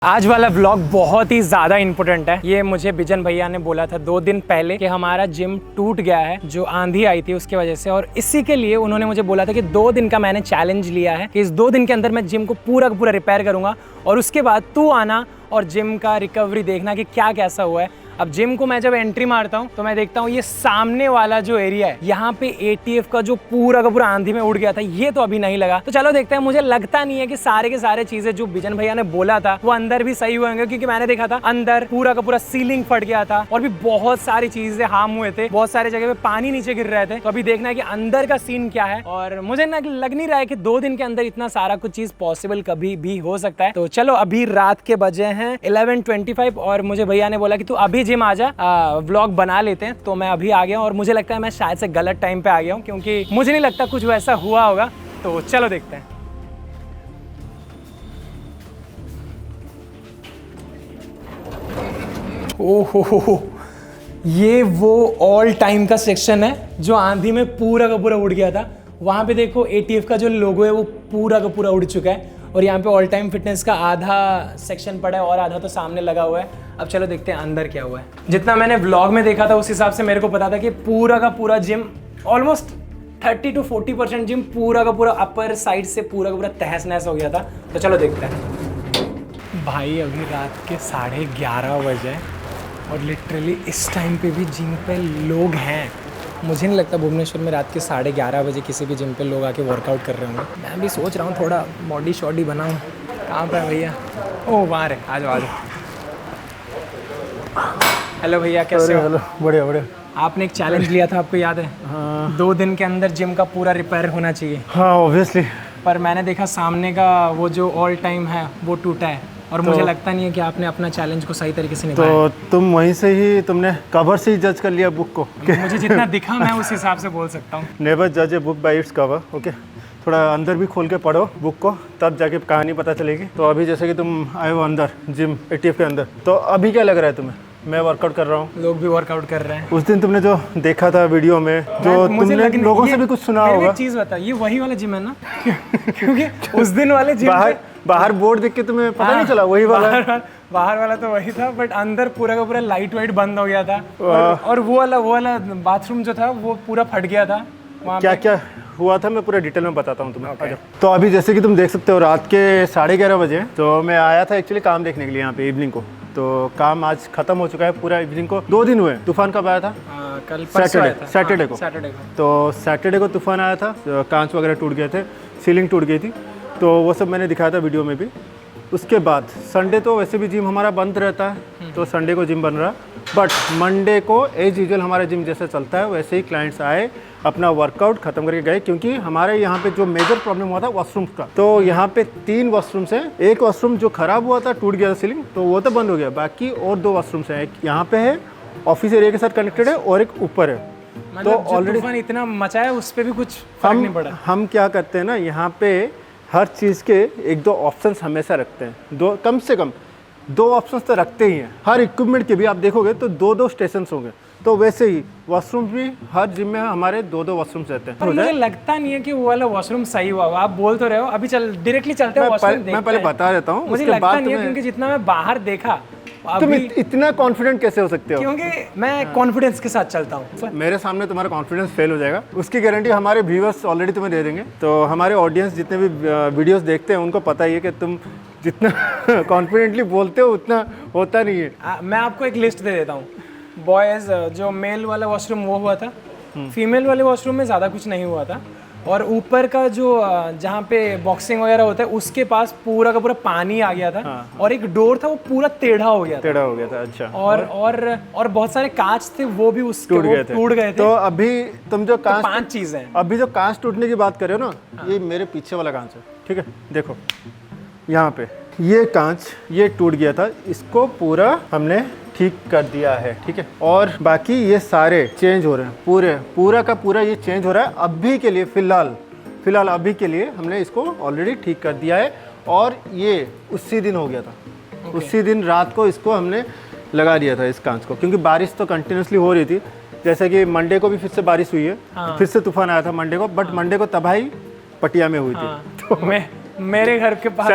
आज वाला व्लॉग बहुत ही ज़्यादा इम्पोर्टेंट है। ये मुझे बिजन भैया ने बोला था 2 दिन पहले कि हमारा जिम टूट गया है, जो आंधी आई थी उसकी वजह से, और इसी के लिए उन्होंने मुझे बोला था कि 2 दिन का मैंने चैलेंज लिया है कि इस 2 दिन के अंदर मैं जिम को पूरा का पूरा रिपेयर करूँगा और उसके बाद तू आना और जिम का रिकवरी देखना कि क्या कैसा हुआ है। अब जिम को मैं जब एंट्री मारता हूँ तो मैं देखता हूँ ये सामने वाला जो एरिया है, यहाँ पे ATF का जो पूरा का पूरा आंधी में उड़ गया था, ये तो अभी नहीं लगा। तो चलो देखते हैं। मुझे लगता नहीं है कि सारे के सारे चीजें जो बिजन भैया ने बोला था वो अंदर भी सही होंगे, क्योंकि मैंने देखा था अंदर पूरा का पूरा सीलिंग फट गया था और भी बहुत सारी चीजें हार्म हुए थे, बहुत सारी जगह पे पानी नीचे गिर रहे थे। तो अभी देखना है कि अंदर का सीन क्या है, और मुझे लग नहीं रहा है कि 2 दिन के अंदर इतना सारा कुछ चीज पॉसिबल कभी भी हो सकता है। तो चलो, अभी रात के बजे हैं 11:25 और मुझे भैया ने बोला कि तू अभी जिम आ जा, व्लॉग बना लेते हैं। तो मैं अभी आ गया हूं और मुझे लगता है मैं शायद से गलत टाइम पे आ गया हूं, क्योंकि मुझे नहीं लगता कुछ वैसा हुआ होगा। तो चलो देखते हैं। ओहो, ये वो ऑल टाइम का सेक्शन है जो आंधी में पूरा का पूरा उड़ गया था। वहां पे देखो ATF का जो लोगो है वो पूरा का पूरा उड़ चुका है, और यहाँ पे ऑल टाइम फिटनेस का आधा सेक्शन पड़ा है और आधा तो सामने लगा हुआ है। अब चलो देखते हैं अंदर क्या हुआ है। जितना मैंने व्लॉग में देखा था उस हिसाब से मेरे को पता था कि पूरा का पूरा जिम, ऑलमोस्ट 30 to 40% जिम पूरा का पूरा अपर साइड से पूरा का पूरा तहस नहस हो गया था। तो चलो देखते हैं। भाई अभी रात के 11:30 बजे और लिटरली इस टाइम पे भी जिम पे लोग हैं। मुझे नहीं लगता भुवनेश्वर में रात के 11:30 बजे किसी भी जिम पे लोग आके वर्कआउट कर रहे होंगे। मैं भी सोच रहा हूँ थोड़ा बॉडी शॉडी बनाऊँ। कहाँ पे है भैया? ओह वहाँ है, आ जाओ आ जाओ। हेलो भैया, कैसे हो? हेलो, बढ़िया बढ़िया। आपने एक चैलेंज लिया था, आपको याद है? हाँ 2 दिन के अंदर जिम का पूरा रिपेयर होना चाहिए। हाँ ऑब्वियसली। पर मैंने देखा सामने का वो जो ऑल टाइम है वो टूटा है, और मुझे लगता नहीं है कि आपने अपना चैलेंज को सही तरीके से निभाया। तो तुम वहीं से ही, तुमने कवर से ही जज कर लिया बुक को? मुझे जितना दिखा मैं उस हिसाब से बोल सकता हूँ। नेवर जज a book by its cover. Okay, थोड़ा अंदर भी खोल के पढ़ो बुक को, तब जाके कहानी पता चलेगी। तो अभी जैसे कि तुम आए हो अंदर जिम ATF के अंदर, तो अभी क्या लग रहा है तुम्हें? मैं वर्कआउट कर रहा हूँ, लोग भी वर्कआउट कर रहे हैं। उस दिन तुमने जो देखा था वीडियो में, जो तुमने लोगों से भी कुछ सुना होगा। एक चीज़ बता, ये वही वाला जिम है ना? क्योंकि उस दिन वाले जिम बाहर बोर्ड देख के तुम्हें पता नहीं चला वही वाला? बाहर वाला तो वही था, बट अंदर पूरा का पूरा लाइट वाइट बंद हो गया था, और वो वाला बाथरूम जो था वो पूरा फट गया था। क्या क्या हुआ था मैं पूरा डिटेल में बताता हूँ तुम्हें। तो अभी जैसे कि तुम देख सकते हो रात के 11:30 बजे, तो मैं आया था एक्चुअली काम देखने के लिए यहाँ पे इवनिंग को। तो काम आज खत्म हो चुका है पूरा इवनिंग को। 2 दिन हुए। तूफान कब आया था? कल सैटरडे को। तो सैटरडे को तूफान आया था, कांच वगैरह टूट गए थे, सीलिंग टूट गई थी, तो वो सब मैंने दिखाया था वीडियो में भी। उसके बाद संडे तो वैसे भी जिम हमारा बंद रहता है, तो संडे को जिम बन रहा, बट मंडे को एज यूजुअल हमारा जिम जैसे चलता है वैसे ही क्लाइंट्स आए, अपना वर्कआउट खत्म करके गए। क्योंकि हमारे यहाँ पे जो मेजर प्रॉब्लम हुआ था वॉशरूम का, तो यहाँ पे 3 वॉशरूम्स हैं। एक वॉशरूम जो खराब हुआ था, टूट गया था सीलिंग, तो वो तो बंद हो गया। बाकी और 2 वॉशरूम्स हैं, एक यहाँ पे है ऑफिस एरिया के साथ कनेक्टेड है, और एक ऊपर है। तो ऑलरेडी इतना मचा है, उस पर भी कुछ फर्क नहीं पड़ा। हम क्या करते हैं ना, यहाँ पे हर चीज़ के 1-2 ऑप्शंस हमेशा रखते हैं। 2 कम से कम 2 ऑप्शंस तो रखते ही हैं। हर इक्विपमेंट के भी आप देखोगे तो 2-2 स्टेशन होंगे। तो वैसे ही वॉशरूम भी हर जिम में हमारे 2-2 वॉशरूम रहते हैं। पर मुझे लगता नहीं है कि वो वाला वॉशरूम सही हुआ। आप बोल तो रहे हो, अभी डायरेक्टली चलते हैं वॉशरूम देखते हैं। मैं पहले बता देता हूँ, मुझे लगता नहीं है, क्योंकि जितना मैं बाहर देखा। तुम इतना कॉन्फिडेंट कैसे हो सकते हो? क्योंकि मैं कॉन्फिडेंस के साथ चलता हूँ। मेरे सामने तुम्हारा कॉन्फिडेंस फेल हो जाएगा, उसकी गारंटी हमारे व्यूअर्स ऑलरेडी तुम्हें दे देंगे। तो हमारे ऑडियंस जितने भी वीडियोस देखते हैं उनको पता ही है कि तुम जितना कॉन्फिडेंटली बोलते हो उतना होता नहीं है। मैं आपको एक लिस्ट दे देता हूँ। बॉयज़ जो मेल वाला वॉशरूम वो हुआ था, फीमेल वाले वॉशरूम में ज़्यादा कुछ नहीं हुआ था, और ऊपर का जो जहाँ पे बॉक्सिंग वगैरह होता है उसके पास पूरा का पूरा पानी आ गया था। हाँ। और एक डोर था वो पूरा टेढ़ा हो गया था। अच्छा। और बहुत सारे कांच थे वो भी उसके टूट गए थे। तो अभी तुम जो कांच, 5 चीज़ें, अभी जो कांच टूटने की बात कर रहे हो ना, हाँ। ये मेरे पीछे वाला कांच है, ठीक है? देखो यहाँ पे ये कांच ये टूट गया था, इसको पूरा हमने ठीक कर दिया है, ठीक है? और बाकी ये सारे चेंज हो रहे हैं, पूरा का पूरा ये चेंज हो रहा है। अभी के लिए फिलहाल अभी के लिए हमने इसको ऑलरेडी ठीक कर दिया है, और ये उसी दिन हो गया था। उसी दिन रात को इसको हमने लगा दिया था इस कांच को, क्योंकि बारिश तो कंटिन्यूसली हो रही थी। जैसे कि मंडे को भी फिर से बारिश हुई है। हाँ। फिर से तूफान आया था मंडे को, बट मंडे को तबाही पटिया में हुई थी। तो मेरे घर के पास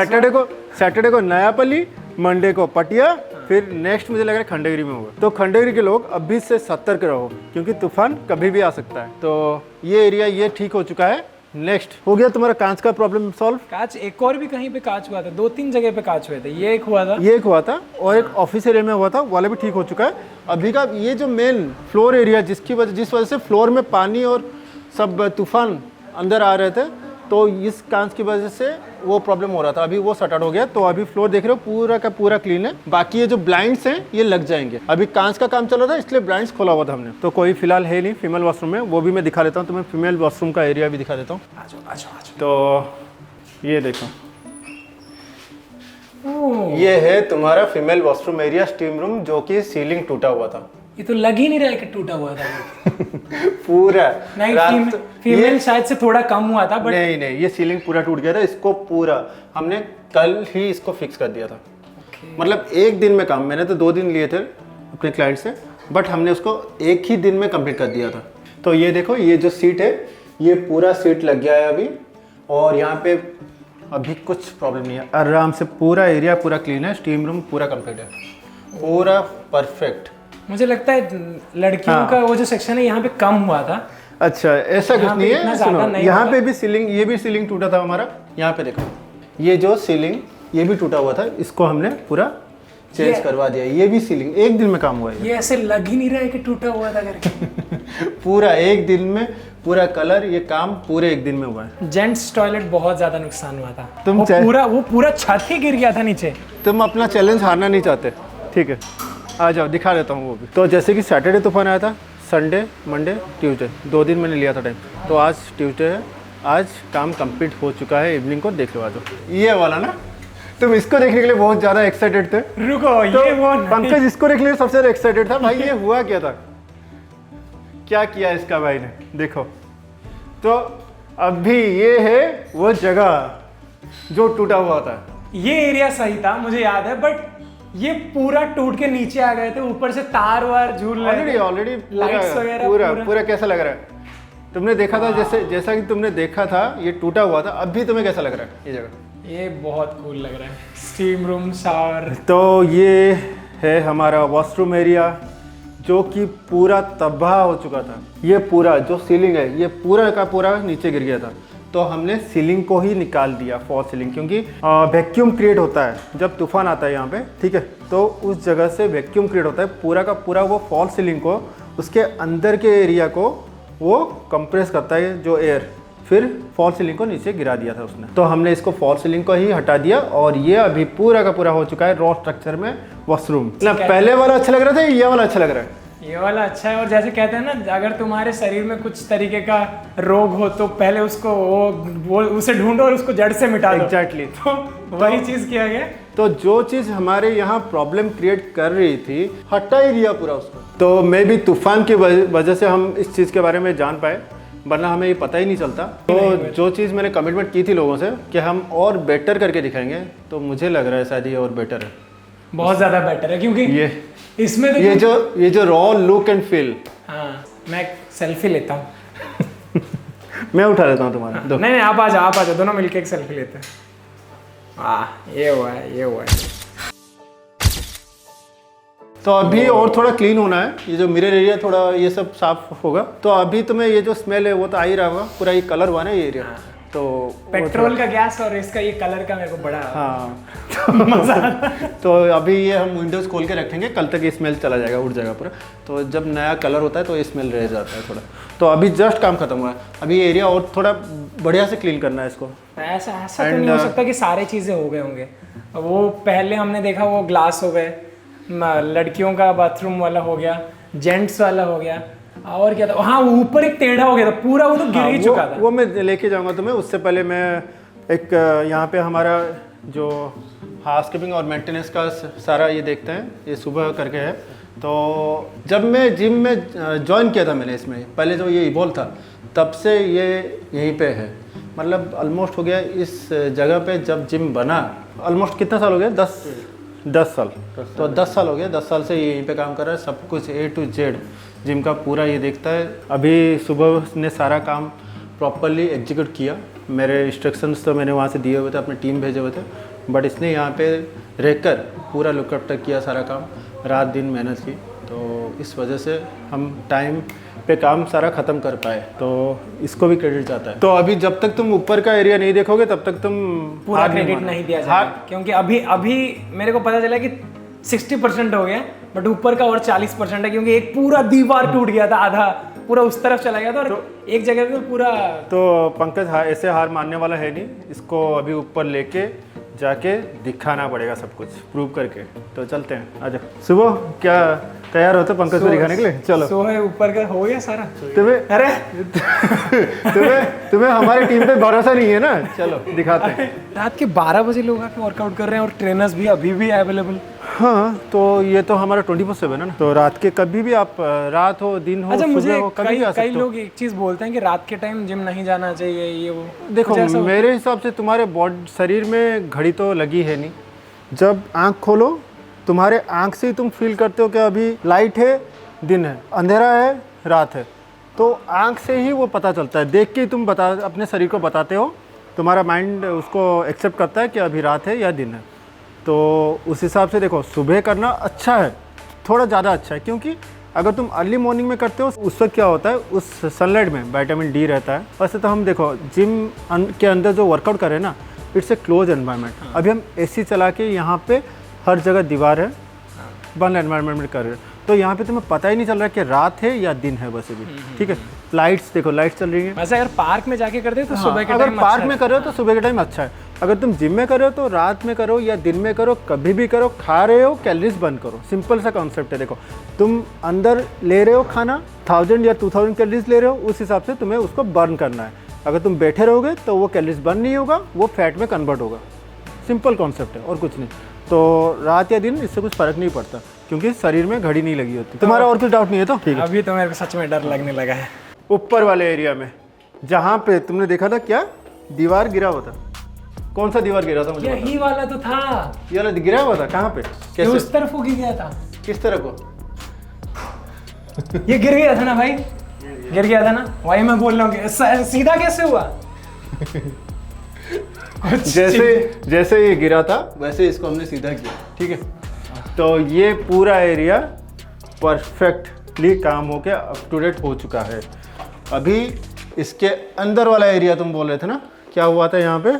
सैटरडे को नयापल्ली, मंडे को पटिया, फिर नेक्स्ट मुझे लग रहा है खंडगिरी में होगा। तो खंडगिरी के लोग अभी से सतर्क रहो, क्योंकि तूफान कभी भी आ सकता है। तो ये एरिया ये ठीक हो चुका है। नेक्स्ट हो गया तुम्हारा कांच का प्रॉब्लम सॉल्व। कांच एक और भी कहीं पे कांच हुआ था, 2-3 जगह पे कांच हुए थे। ये एक हुआ था, ये एक हुआ था, और एक ऑफिस एरिया में हुआ था, वाला भी ठीक हो चुका है। अभी का ये जो मेन फ्लोर एरिया जिस वजह से फ्लोर में पानी और सब तूफान अंदर आ रहे थे, तो इस कांच की वजह से वो प्रॉब्लम हो रहा था। अभी वो सटार्ट हो गया, तो अभी फ्लोर देख रहे हो पूरा का पूरा क्लीन है। बाकी ये जो ब्लाइंड्स हैं ये लग जाएंगे। अभी कांच का काम चल रहा था, इसलिए ब्लाइंड्स खोला हुआ था हमने। तो कोई फिलहाल है नहीं फीमेल वॉशरूम में, वो भी मैं दिखा देता हूँ तुम्हें। फीमेल वॉशरूम का एरिया भी दिखा देता हूँ। तो ये देखो, ये है तुम्हारा female washroom area, steam room, जो कि सीलिंग टूटा हुआ था। ये तो लग ही नहीं रहा है कि टूटा हुआ था। पूरा नहीं, फीमेल शायद से थोड़ा कम हुआ था, बट नहीं, ये सीलिंग पूरा टूट गया था। इसको पूरा हमने कल ही इसको फिक्स कर दिया था। मतलब एक दिन में काम, मैंने तो 2 दिन लिए थे अपने क्लाइंट से, बट हमने उसको एक ही दिन में कंप्लीट कर दिया था। तो ये देखो, ये जो सीट है ये पूरा सीट लग गया है अभी, और यहाँ पे अभी कुछ प्रॉब्लम नहीं है। आराम से पूरा एरिया पूरा क्लीन है, स्टीम रूम पूरा कंप्लीट है, पूरा परफेक्ट। मुझे लगता है लड़कियों का वो जो सेक्शन है यहाँ पे कम हुआ था। अच्छा, ऐसा कुछ नहीं है। सुनो, यहाँ पे भी सीलिंग, ये भी सीलिंग टूटा था हमारा। यहाँ पे देखो, ये जो सीलिंग ये भी टूटा हुआ था, इसको हमने पूरा चेंज करवा दिया। ये भी सीलिंग एक दिन में काम हुआ है। ये ऐसे लग ही नहीं रहा है कि टूटा हुआ था करके। पूरा एक दिन में पूरा कलर, ये काम पूरे एक दिन में हुआ है। जेंट्स टॉयलेट बहुत ज्यादा नुकसान हुआ था। तुम वो पूरा छत ही गिर गया था नीचे। तुम अपना चैलेंज हारना नहीं चाहते, ठीक है, आ जाओ दिखा देता हूँ वो भी। तो जैसे कि सैटरडे तूफान आया था, संडे, मंडे, ट्यूसडे, 2 दिन मैंने लिया था टाइम। तो आज ट्यूसडे है, आज काम कंप्लीट हो चुका है। इवनिंग को देख लो आ जाओ। ये वाला ना, तुम इसको देखने के लिए बहुत ज़्यादा एक्साइटेड थे। रुको, तो ये वो पंकज इसको देखने के लिए सबसे ज़्यादा एक्साइटेड था। भाई ये हुआ क्या था, क्या किया इसका भाई ने, देखो। तो अभी ये है वो जगह जो टूटा हुआ था। ये एरिया सही था, मुझे याद है, बट ये पूरा टूट के नीचे आ गए थे। ऊपर से तार वार झूल रहे थे, ऑलरेडी लाइट्स वगैरह पूरा कैसा लग रहा है? तुमने देखा था, जैसा कि तुमने देखा था ये टूटा हुआ था। अभी तुम्हें कैसा लग रहा है ये जगह? ये बहुत कूल लग रहा है। Steam room, shower. तो ये है हमारा वॉशरूम एरिया, जो कि पूरा तबाह हो चुका था। ये पूरा जो सीलिंग है ये पूरा का पूरा नीचे गिर गया था। तो हमने सीलिंग को ही निकाल दिया, फॉल सीलिंग, क्योंकि वैक्यूम क्रिएट होता है जब तूफान आता है यहाँ पे, ठीक है। तो उस जगह से वैक्यूम क्रिएट होता है, पूरा का पूरा वो फॉल सीलिंग को, उसके अंदर के एरिया को वो कंप्रेस करता है जो एयर, फिर फॉल सीलिंग को नीचे गिरा दिया था उसने। तो हमने इसको फॉल सीलिंग को ही हटा दिया, और ये अभी पूरा का पूरा हो चुका है रॉ स्ट्रक्चर में वॉशरूम। पहले वाला अच्छा लग रहा था, ये वाला अच्छा लग रहा है? ये वाला अच्छा है। और जैसे कहते हैं ना, अगर तुम्हारे शरीर में कुछ तरीके का रोग हो तो पहले उसको वो उसे ढूंढो और उसको जड़ से मिटा दो। एग्जैक्टली। तो वही चीज किया गया। तो जो चीज़ हमारे यहाँ प्रॉब्लम क्रिएट कर रही थी, हटा ही दिया पूरा उसको। तो मे भी तूफान की वजह से हम इस चीज़ के बारे में जान पाए, वरना हमें ये पता ही नहीं चलता। तो जो चीज़ मैंने कमिटमेंट की थी लोगों से कि हम और बेटर करके दिखाएंगे, तो मुझे लग रहा है शायद ये और बेटर है, बहुत ज़्यादा बेटर है। क्योंकि ये इसमें ये जो रॉ लुक एंड फील। हाँ, मैं सेल्फी लेता हूँ। मैं उठा लेता हूँ तुम्हारा। नहीं, आप आ जाओ, दोनों मिलके एक सेल्फी लेते हैं। ये हुआ है। तो अभी और थोड़ा क्लीन होना है, ये जो मिरर एरिया थोड़ा ये सब साफ होगा। तो अभी तुम्हें ये जो स्मेल है वो तो आ ही रहा होगा, पूरा ये कलर हुआ ना ये एरिया। तो पेट्रोल का गैस और इसका ये कलर का मेरे को बड़ा मजा। तो अभी ये हम विंडोज़ खोल के रखेंगे, कल तक ये स्मेल चला जाएगा, उड़ जाएगा पूरा। तो जब नया कलर होता है तो ये स्मेल रह जाता है थोड़ा। तो अभी जस्ट काम खत्म हुआ है, अभी ये एरिया और थोड़ा बढ़िया से क्लीन करना है इसको। ऐसा तो नहीं हो सकता कि सारे चीज़ें हो गए होंगे। वो पहले हमने देखा वो ग्लास हो गए, लड़कियों का बाथरूम वाला हो गया, जेंट्स वाला हो गया, और क्या था, हाँ ऊपर एक टेढ़ा हो गया था पूरा, वो तो गिर ही चुका था। वो मैं लेके जाऊंगा तुम्हें। उससे पहले मैं एक यहाँ पे हमारा जो हाउसकीपिंग और मेंटेनेंस का सारा ये देखते हैं, ये सुबह करके है। तो जब मैं जिम में ज्वाइन किया था मैंने, इसमें पहले जो ये इवॉल्व था तब से ये यहीं पे है। मतलब ऑलमोस्ट हो गया इस जगह पे जब जिम बना, ऑलमोस्ट कितना साल हो गया? 10 साल। तो 10 साल हो गया, 10 साल से ये यहीं पे काम कर रहा है, सब कुछ A to Z जिम का पूरा ये देखता है। अभी सुबह ने सारा काम प्रॉपरली एग्जीक्यूट किया। मेरे इंस्ट्रक्शंस तो मैंने वहाँ से दिए हुए थे, अपने टीम भेजे हुए थे, बट इसने यहाँ पे रहकर पूरा लुकअप तक किया सारा काम, रात दिन मेहनत की, तो इस वजह से हम टाइम पे काम सारा ख़त्म कर पाए, तो इसको भी क्रेडिट जाता है। तो अभी जब तक तुम ऊपर का एरिया नहीं देखोगे तब तक तुम पूरा क्रेडिट नहीं दिया जाएगा, क्योंकि अभी मेरे को पता चला कि 60% हो गया, बट ऊपर का और 40% है, क्योंकि एक पूरा दीवार टूट गया था, आधा पूरा उस तरफ चला गया था और एक जगह पे पूरा। तो पंकज ऐसे हार मानने वाला है नहीं, इसको अभी ऊपर लेके जाके दिखाना पड़ेगा सब कुछ प्रूव करके। तो चलते हैं, आजा। सुबह क्या तैयार होते पंकज को दिखाने के लिए? चलो। सो है ऊपर का हो गया सारा। तुम्हें अरे तुम्हें हमारी टीम पे भरोसा नहीं है ना? चलो दिखाते हैं। रात के 12 बजे लोग आके वर्कआउट कर रहे हैं और ट्रेनर्स भी अभी भी अवेलेबल। हाँ, तो ये तो हमारा 24/7 है ना, तो रात के कभी भी आप, रात हो दिन हो, अच्छा, मुझे हो, कभी आ सकते कई हो। लोग एक चीज़ बोलते हैं कि रात के टाइम जिम नहीं जाना चाहिए, ये वो। देखो मेरे हिसाब से तुम्हारे बॉडी शरीर में घड़ी तो लगी है नहीं, जब आँख खोलो तुम्हारे आँख से ही तुम फील करते हो कि अभी लाइट है, दिन है, अंधेरा है, रात है, तो आँख से ही वो पता चलता है, देख के ही तुम अपने शरीर को बताते हो, तुम्हारा माइंड उसको एक्सेप्ट करता है कि अभी रात है या दिन है। तो उस हिसाब से देखो, सुबह करना अच्छा है, थोड़ा ज़्यादा अच्छा है, क्योंकि अगर तुम अर्ली मॉर्निंग में करते हो उस वक्त क्या होता है, उस सनलाइट में विटामिन डी रहता है। वैसे तो हम देखो जिम के अंदर जो वर्कआउट कर रहे हैं ना, इट्स ए क्लोज एनवायरनमेंट। अभी हम एसी चला के यहाँ पे हर जगह दीवार है, बंद एनवायरनमेंट में कर रहे हैं, तो यहाँ पे तुम्हें पता ही नहीं चल रहा कि रात है या दिन है बस अभी। ठीक है, लाइट्स देखो, लाइट्स चल रही है। वैसे अगर पार्क में जाके करते तो सुबह के अगर टाइम पार्क में कर रहे हो तो सुबह के टाइम अच्छा है, अगर तुम जिम में कर रहे हो तो रात में करो या दिन में करो, कभी भी करो। खा रहे हो कैलोरीज बर्न करो, सिंपल सा कॉन्सेप्ट है। देखो तुम अंदर ले रहे हो खाना, 1000 या 2000 कैलोरीज ले रहे हो, उस हिसाब से तुम्हें उसको बर्न करना है। अगर तुम बैठे रहोगे तो वो कैलोरीज बर्न नहीं होगा, वो फैट में कन्वर्ट होगा। सिंपल कॉन्सेप्ट है और कुछ नहीं। तो रात या दिन इससे कुछ फर्क नहीं पड़ता, क्योंकि शरीर में घड़ी नहीं लगी होती। तुम्हारा और कुछ डाउट नहीं है तो ठीक है। अभी तो मेरे को सच में डर लगने लगा है। ऊपर वाले एरिया में जहाँ पे तुमने देखा था क्या दीवार गिरा हुआ था, कौन सा दीवार गिरा था मुझे बता। यही वाला तो था, ये वाला गिरा हुआ था, कहाँ पे, ये कैसे, उस तरफ हो गया था। किस तरह को? ये गिर गया था ना भाई, गिर गया था ना, वही मैं बोल रहा हूँ कि सीधा कैसे हुआ। जैसे ये गिरा था वैसे इसको हमने सीधा किया। ठीक है, तो ये पूरा एरिया परफेक्टली काम होके अप टू डेट हो चुका है। अभी इसके अंदर वाला एरिया तुम बोल रहे थे ना, क्या हुआ था यहाँ पे?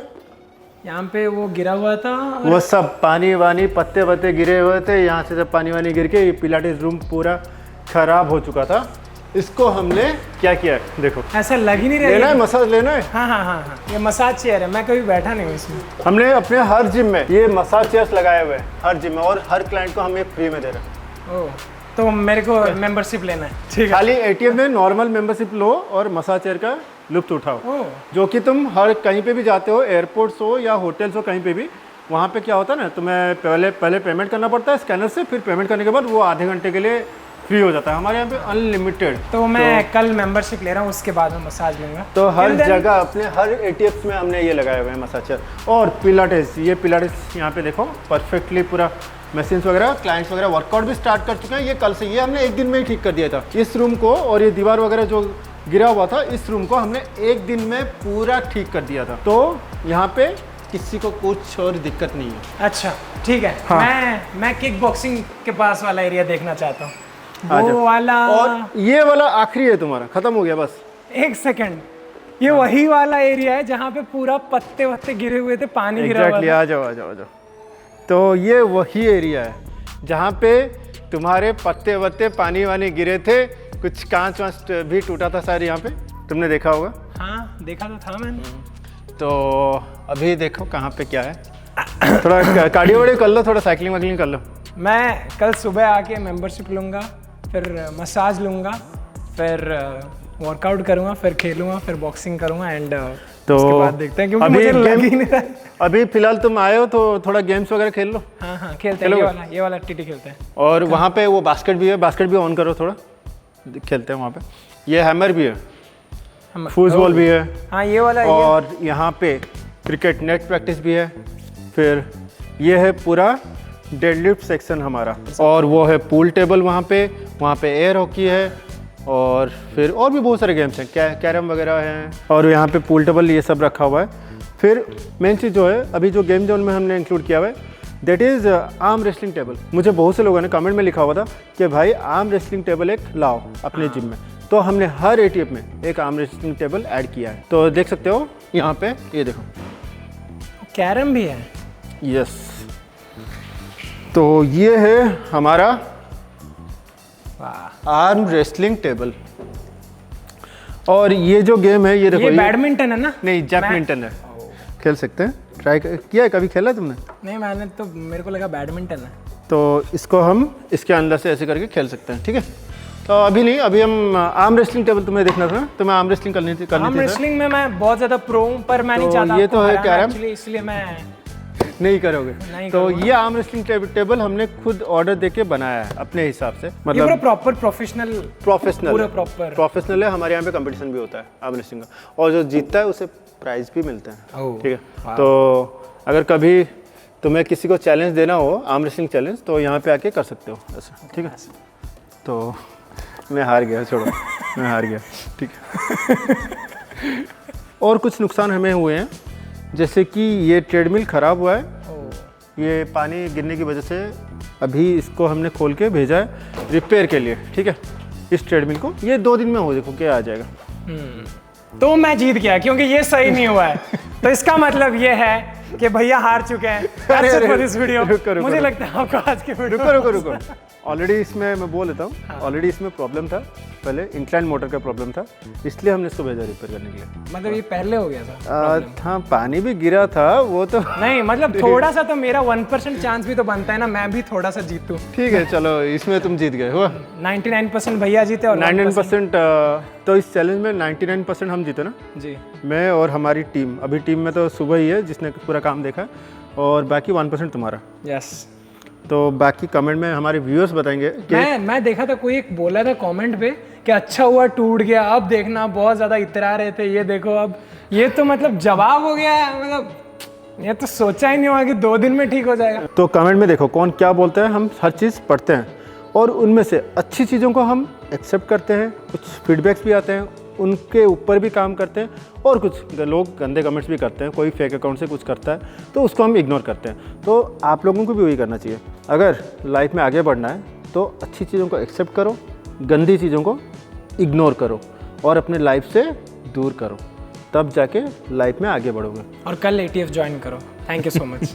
यहाँ पे वो गिरा हुआ था, वो सब पानी वानी पत्ते वत्ते गिरे हुए थे, यहाँ से जब पानी वानी गिर के ये पिलाटेस रूम पूरा खराब हो चुका था। इसको हमने क्या किया, देखो ऐसा लग ही नहीं रहा। लेना है मसाज लेना है। हाँ हाँ हाँ हाँ, ये मसाज चेयर है, मैं कभी बैठा नहीं हूँ इसमें। हमने अपने हर जिम में ये मसाज चेयर्स लगाए हुए हैं, हर जिम में, और हर क्लाइंट को हम ये फ्री में दे रहे हैं। ओह, तो मेरे को मेंबरशिप लेना है। ठीक है, खाली एटीएम में नॉर्मल मेंबरशिप लो और मसाज चेयर का लुत्फ उठाओ, जो कि तुम हर कहीं पे भी जाते हो, एयरपोर्ट्स हो या होटल्स हो, कहीं पे भी, वहाँ पे क्या होता है ना, तुम्हें पहले पेमेंट करना पड़ता है स्कैनर से, फिर पेमेंट करने के बाद वो आधे घंटे के लिए फ्री हो जाता है। हमारे यहाँ पे अनलिमिटेड। तो मैं कल मेंबरशिप ले रहा हूँ, उसके बाद मैं मसाज लूँगा। तो हर जगह अपने हर एटीएम्स में हमने ये लगाए हुए हैं मसाज चेयर। और पिलाटेस, ये पिलाटेस यहाँ पे देखो परफेक्टली पूरा मशीन्स वगैरह, क्लाइंट्स वगैरह वर्कआउट भी स्टार्ट कर चुके हैं। ये कल से, ये हमने एक दिन में ही ठीक कर दिया था इस रूम को, और ये दीवार वगैरह जो गिरा हुआ था इस रूम को हमने एक दिन में पूरा ठीक कर दिया था। तो यहाँ पे किसी को कुछ और दिक्कत नहीं है। अच्छा ठीक है। हाँ। मैं किक बॉक्सिंग के पास वाला एरिया देखना चाहता हूँ, वो वाला। और ये वाला आखिरी है तुम्हारा, खत्म हो गया बस। एक सेकंड, ये वही वाला एरिया है जहाँ पे पूरा पत्ते वत्ते गिरे हुए थे, पानी गिरा हुआ था। आ जाओ। तो ये वही एरिया है जहाँ पे तुम्हारे पत्ते वत्ते पानी वानी गिरे थे, कुछ कांच वांच भी टूटा था शायद, यहाँ पे तुमने देखा होगा। हाँ देखा तो था मैंने। तो अभी देखो कहाँ पे क्या है। थोड़ा कार्डियो वार्डियो कर लो, थोड़ा साइकिलिंग वाइकलिंग कर लो। मैं कल सुबह आके मेंबरशिप लूँगा, फिर मसाज लूँगा, फिर वर्कआउट करूँगा, फिर खेलूँगा, फिर बॉक्सिंग करूँगा, एंड तो उसके बाद देखते हैं, क्योंकि मुझे लग ही नहीं रहा। अभी फिलहाल तुम आए हो तो थोड़ा गेम्स वगैरह खेल लो। हाँ खेलते हैं, ये वाला टीटी खेलते हैं। और वहाँ पे वो बास्केट भी है, बास्केट भी ऑन करो, थोड़ा खेलते हैं वहाँ पे। ये हैमर भी है, फुटबॉल भी है। हाँ ये वाला। और यहाँ पे क्रिकेट नेट प्रैक्टिस भी है। फिर ये है पूरा डेडलिफ्ट सेक्शन हमारा, और वो है पूल टेबल वहाँ पे एयर हॉकी है, और फिर और भी बहुत सारे गेम्स हैं, कैरम वगैरह हैं, और यहाँ पे पूल टेबल ये सब रखा हुआ है। फिर मेन चीज़ जो है, अभी जो गेम जोन में हमने इंक्लूड किया हुआ है, that is arm wrestling table. मुझे बहुत से लोगों ने कमेंट में लिखा हुआ था कि भाई आर्म रेसलिंग टेबल एक लाओ अपने जिम में, तो हमने हर एटीएफ में एक आर्म रेसलिंग टेबल ऐड किया है। तो देख सकते हो यहाँ पे, ये देखो कैरम भी है। यस, तो ये है हमारा आर्म रेसलिंग टेबल। और ये जो गेम है ये देखो, ये बैडमिंटन है ना? नहीं, जैकमिंटन है। खेल सकते हैं, ट्राई किया है, कभी खेला तुमने? नहीं, मैंने तो, मेरे को लगा बैडमिंटन है। तो इसको हम इसके अंदर से ऐसे करके खेल सकते हैं, ठीक है। तो अभी नहीं, अभी हम आर्म रेसलिंग टेबल तुम्हें देखना था, तो मैं आर्म रेसलिंग करनी थी। आर्म रेसलिंग में मैं बहुत ज़्यादा प्रो हूं, पर मैं नहीं तो चाहता ये तो है कैरम, इसलिए मैं नहीं करोगे। नहीं तो करूँगा। ये आर्म रेसलिंग टेबल हमने खुद ऑर्डर देके बनाया है अपने हिसाब से, ये पूरा मतलब प्रॉपर प्रोफेशनल पूरा प्रॉपर प्रोफेशनल है। हमारे यहाँ पे कंपटीशन भी होता है आर्म रेसलिंग का, और जो जीतता है उसे प्राइज भी मिलते हैं, ठीक है। तो अगर कभी तुम्हें किसी को चैलेंज देना हो, आर्म रेसलिंग चैलेंज, तो यहाँ पे आके कर सकते हो ऐसा, ठीक है। तो मैं हार गया, छोड़ो मैं हार गया, ठीक है। और कुछ नुकसान हमें हुए हैं, जैसे कि ये ट्रेडमिल ख़राब हुआ है, ये पानी गिरने की वजह से अभी इसको हमने खोल के भेजा है रिपेयर के लिए, ठीक है। इस ट्रेडमिल को ये 2 दिन में हो, देखो क्या आ जाएगा। तो मैं जीत गया क्योंकि ये सही नहीं हुआ है। तो इसका मतलब ये है कि भैया हार चुके हैं। That's it for this video। रुको, मुझे लगता है आपको आज के वीडियो रुको ऑलरेडी इसमें मैं बोल देता हूँ, ऑलरेडी इसमें प्रॉब्लम था, पहले इंक्लाइन मोटर का प्रॉब्लम था, इसलिए हमने इसको भेजा रिपेयर करने के लिए। मतलब ये पहले हो गया था? हाँ, पानी भी गिरा था वो तो नहीं, मतलब थोड़ा सा तो मेरा 1% चांस भी तो बनता है ना, मैं भी थोड़ा सा जीतूं। ठीक है, चलो इसमें तुम जीत गए हुआ। 99% भैया जीते और 99%। तो इस चैलेंज में 99% हम जीते ना जी, मैं और हमारी टीम। अभी टीम में तो सुबह ही है जिसने पूरा काम देखा, और बाकी 1% तुम्हारा। यस। तो बाकी कमेंट में हमारे व्यूअर्स बताएंगे कि मैं देखा था, कोई एक बोला था कमेंट पे कि अच्छा हुआ टूट गया, अब देखना बहुत ज़्यादा इतरा रहे थे, ये देखो अब ये तो मतलब जवाब हो गया है। मतलब ये तो सोचा ही नहीं हुआ कि 2 दिन में ठीक हो जाएगा। तो कमेंट में देखो कौन क्या बोलता है, हम हर चीज़ पढ़ते हैं और उनमें से अच्छी चीज़ों को हम एक्सेप्ट करते हैं, कुछ फीडबैक्स भी आते हैं, उनके ऊपर भी काम करते हैं, और कुछ लोग गंदे कमेंट्स भी करते हैं, कोई फेक अकाउंट से कुछ करता है तो उसको हम इग्नोर करते हैं। तो आप लोगों को भी वही करना चाहिए। अगर लाइफ में आगे बढ़ना है तो अच्छी चीज़ों को एक्सेप्ट करो, गंदी चीज़ों को इग्नोर करो और अपने लाइफ से दूर करो, तब जाके लाइफ में आगे बढ़ोगे। और कल ATF ज्वाइन करो। Thank you so much.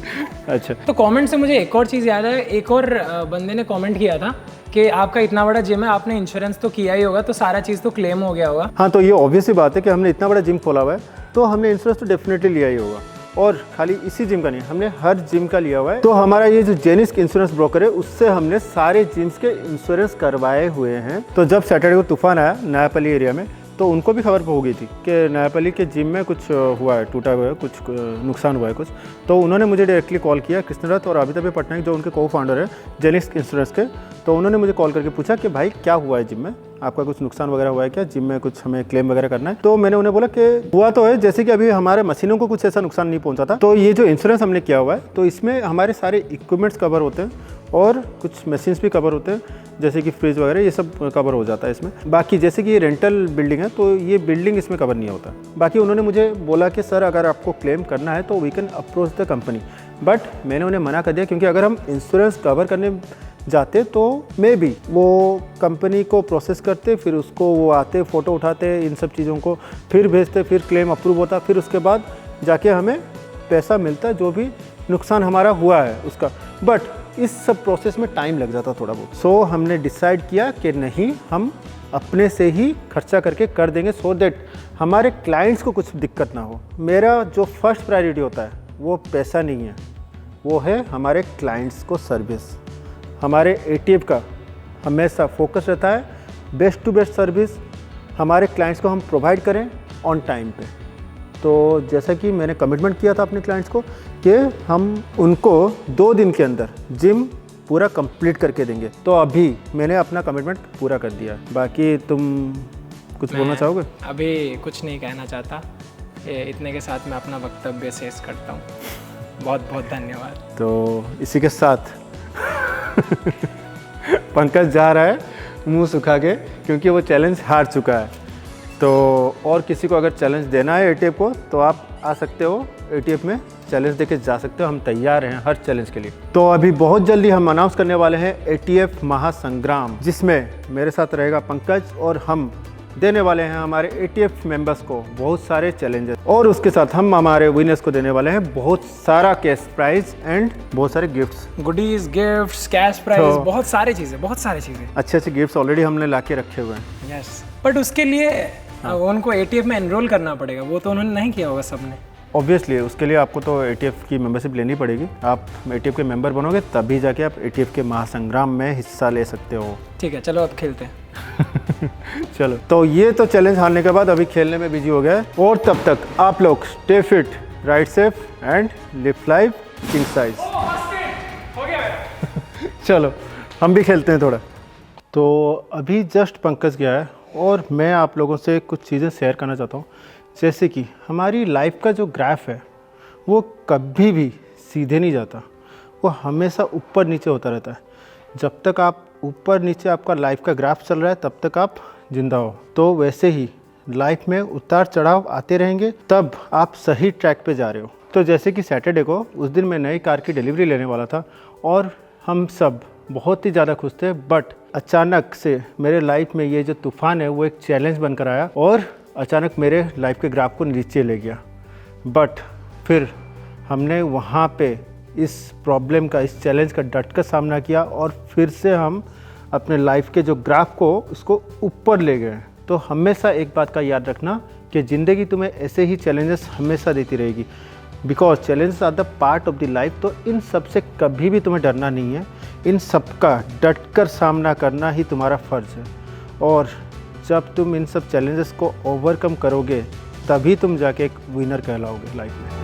अच्छा, तो कमेंट से मुझे एक और चीज़ याद है, एक और बंदे ने कमेंट किया था कि आपका इतना बड़ा जिम है, आपने इंश्योरेंस तो किया ही होगा, तो सारा चीज़ तो क्लेम हो गया होगा। हाँ, तो ये ऑब्वियस ही बात है कि हमने इतना बड़ा जिम खोला हुआ है तो हमने इंश्योरेंस तो डेफिनेटली लिया ही होगा। और खाली इसी जिम का नहीं, हमने हर जिम का लिया हुआ है। तो हमारा ये जो जेनिस्क इंश्योरेंस ब्रोकर है, उससे हमने सारे जिम्स के इंश्योरेंस करवाए हुए हैं। तो जब सैटरडे को तूफान आया नयापल्ली एरिया में, तो उनको भी खबर हो गई थी कि नयापल्ली के जिम में कुछ हुआ है, टूटा हुआ है, कुछ नुकसान हुआ है कुछ। तो उन्होंने मुझे डायरेक्टली कॉल किया, कृष्णदत्त और अमिताभ पटनायक जो उनके को फाउंडर है जेनिस्क इंश्योरेंस के। तो उन्होंने मुझे कॉल करके पूछा कि भाई क्या हुआ है जिम में, आपका कुछ नुकसान वगैरह हुआ है क्या, जिम में कुछ हमें क्लेम वगैरह करना है। तो मैंने उन्हें बोला कि हुआ तो है, जैसे कि अभी हमारे मशीनों को कुछ ऐसा नुकसान नहीं पहुंचा था। तो ये जो इंश्योरेंस हमने किया हुआ है, तो इसमें हमारे सारे इक्विपमेंट्स कवर होते हैं और कुछ मशीन्स भी कवर होते हैं, जैसे कि फ्रिज वगैरह, ये सब कवर हो जाता है इसमें। बाकी जैसे कि ये रेंटल बिल्डिंग है तो ये बिल्डिंग इसमें कवर नहीं होता। बाकी उन्होंने मुझे बोला कि सर अगर आपको क्लेम करना है तो we can approach the company, but मैंने उन्हें मना कर दिया क्योंकि अगर हम इंश्योरेंस कवर करने जाते तो मे बी वो कंपनी को प्रोसेस करते, फिर उसको वो आते, फ़ोटो उठाते, इन सब चीज़ों को फिर भेजते, फिर क्लेम अप्रूव होता, फिर उसके बाद जाके हमें पैसा मिलता जो भी नुकसान हमारा हुआ है उसका। बट इस सब प्रोसेस में टाइम लग जाता थोड़ा बहुत। सो हमने डिसाइड किया कि नहीं, हम अपने से ही खर्चा करके कर देंगे, सो दैट हमारे क्लाइंट्स को कुछ दिक्कत ना हो। मेरा जो फर्स्ट प्रायोरिटी होता है वो पैसा नहीं है, वो है हमारे क्लाइंट्स को सर्विस। हमारे ATF का हमेशा फोकस रहता है बेस्ट टू बेस्ट सर्विस हमारे क्लाइंट्स को हम प्रोवाइड करें ऑन टाइम पे। तो जैसा कि मैंने कमिटमेंट किया था अपने क्लाइंट्स को कि हम उनको 2 दिन के अंदर जिम पूरा कंप्लीट करके देंगे, तो अभी मैंने अपना कमिटमेंट पूरा कर दिया। बाकी तुम कुछ बोलना चाहोगे? अभी कुछ नहीं कहना चाहता, इतने के साथ मैं अपना वक्तव्य शेष करता हूँ। बहुत बहुत धन्यवाद। तो इसी के साथ पंकज जा रहा है मुंह सुखा के, क्योंकि वो चैलेंज हार चुका है। तो और किसी को अगर चैलेंज देना है ATF को तो आप आ सकते हो ATF में चैलेंज देके जा सकते हो, हम तैयार हैं हर चैलेंज के लिए। तो अभी बहुत जल्दी हम अनाउंस करने वाले हैं ATF महासंग्राम, जिसमें मेरे साथ रहेगा पंकज और हम देने वाले हैं हमारे ATF मेंबर्स को बहुत सारे चैलेंजेस, और उसके साथ हम हमारे विनर्स को देने वाले हैं बहुत सारा कैश प्राइज एंड बहुत सारे gifts, goodies, gifts, cash prize, बहुत सारी चीज़ें, बहुत सारी चीज़ें। अच्छे अच्छे गिफ्ट्स ऑलरेडी हमने ला के रखे हुए हैं। यस, बट उसके लिए उनको ATF में एनरोल करना पड़ेगा, वो तो उन्होंने नहीं किया होगा सबने। ऑब्वियसली उसके लिए आपको तो ATF की मेंबरशिप लेनी पड़ेगी। आप ATF के मेंबर बनोगे तभी जाके आप ATF के महासंग्राम में हिस्सा ले सकते हो। ठीक है, चलो अब खेलते हैं। चलो, तो ये तो चैलेंज हारने के बाद अभी खेलने में बिजी हो गया है, और तब तक आप लोग stay fit, ride safe and live life king size. चलो हम भी खेलते हैं थोड़ा। तो अभी जस्ट पंकज गया है और मैं आप लोगों से कुछ चीज़ें शेयर करना चाहता हूँ। जैसे कि हमारी लाइफ का जो ग्राफ है वो कभी भी सीधे नहीं जाता, वो हमेशा ऊपर नीचे होता रहता है। जब तक आप ऊपर नीचे आपका लाइफ का ग्राफ चल रहा है तब तक आप जिंदा हो। तो वैसे ही लाइफ में उतार चढ़ाव आते रहेंगे, तब आप सही ट्रैक पे जा रहे हो। तो जैसे कि सैटरडे को उस दिन मैं नई कार की डिलीवरी लेने वाला था और हम सब बहुत ही ज़्यादा खुश थे, बट अचानक से मेरे लाइफ में ये जो तूफ़ान है वो एक चैलेंज बनकर आया और अचानक मेरे लाइफ के ग्राफ को नीचे ले गया। बट फिर हमने वहाँ पे इस प्रॉब्लम का, इस चैलेंज का डट कर सामना किया और फिर से हम अपने लाइफ के जो ग्राफ को उसको ऊपर ले गए। तो हमेशा एक बात का याद रखना कि ज़िंदगी तुम्हें ऐसे ही चैलेंजेस हमेशा देती रहेगी, because challenges are the part of the life. तो इन सब से कभी भी तुम्हें डरना नहीं है, इन सब का डट कर सामना करना ही तुम्हारा फ़र्ज़ है। और जब तुम इन सब चैलेंजेस को ओवरकम करोगे तभी तुम जाके एक विनर कहलाओगे लाइफ में।